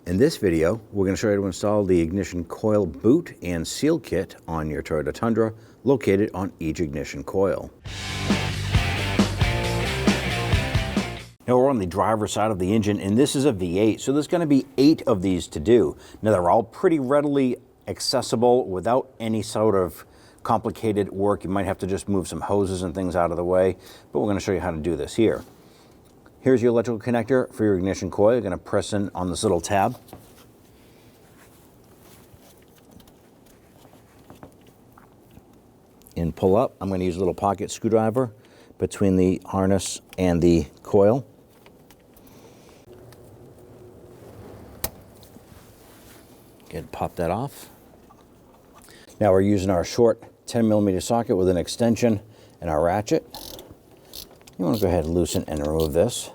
In this video, we're going to show you how to install the ignition coil boot and seal kit on your Toyota Tundra, located on each ignition coil. Now we're on the driver's side of the engine, and this is a V8, so there's going to be 8 of these to do. Now they're all pretty readily accessible without any sort of complicated work. You might have to just move some hoses and things out of the way, but we're going to show you how to do this here. Here's your electrical connector for your ignition coil. You're going to press in on this little tab. And pull up. I'm going to use a little pocket screwdriver between the harness and the coil. Good, pop that off. Now we're using our short 10mm socket with an extension and our ratchet. You want to go ahead and loosen and remove this.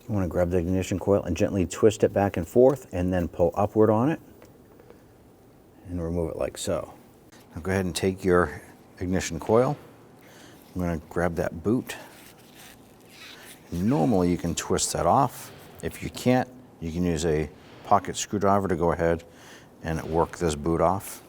You want to grab the ignition coil and gently twist it back and forth and then pull upward on it and remove it like so. Now go ahead and take your ignition coil. I'm going to grab that boot. Normally you can twist that off. If you can't, you can use a pocket screwdriver to go ahead and work this boot off.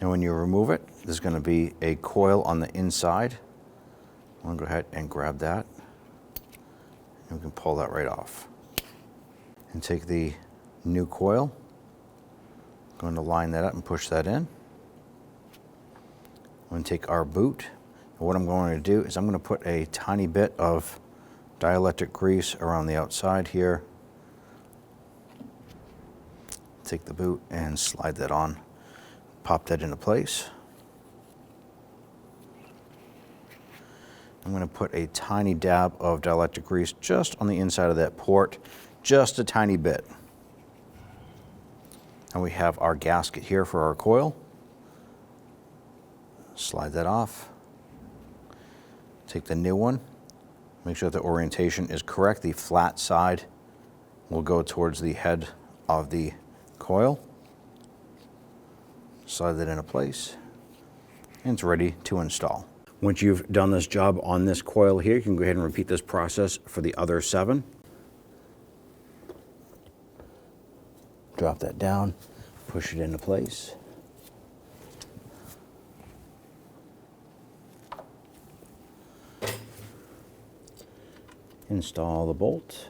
Now when you remove it, there's going to be a coil on the inside. I'm going to go ahead and grab that, and we can pull that right off. And take the new coil. I'm going to line that up and push that in. I'm going to take our boot, and what I'm going to do is I'm going to put a tiny bit of dielectric grease around the outside here. Take the boot and slide that on. Pop that into place. I'm going to put a tiny dab of dielectric grease just on the inside of that port, just a tiny bit. And we have our gasket here for our coil. Slide that off. Take the new one. Make sure the orientation is correct. The flat side will go towards the head of the coil. Slide that into place, and it's ready to install. Once you've done this job on this coil here, you can go ahead and repeat this process for the other 7. Drop that down, push it into place. Install the bolt.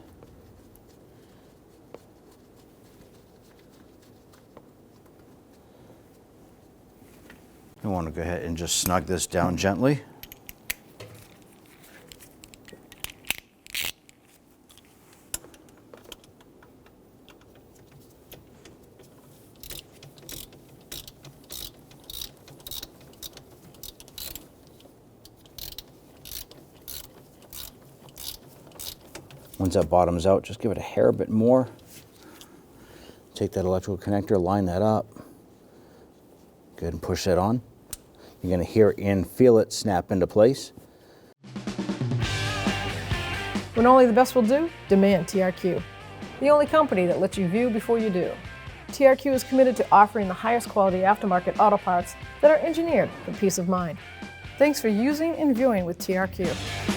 You want to go ahead and just snug this down gently. Once that bottoms out, just give it a hair bit more. Take that electrical connector, line that up. Go ahead and push that on. You're going to hear and feel it snap into place. When only the best will do, demand TRQ. The only company that lets you view before you do. TRQ is committed to offering the highest quality aftermarket auto parts that are engineered for peace of mind. Thanks for using and viewing with TRQ.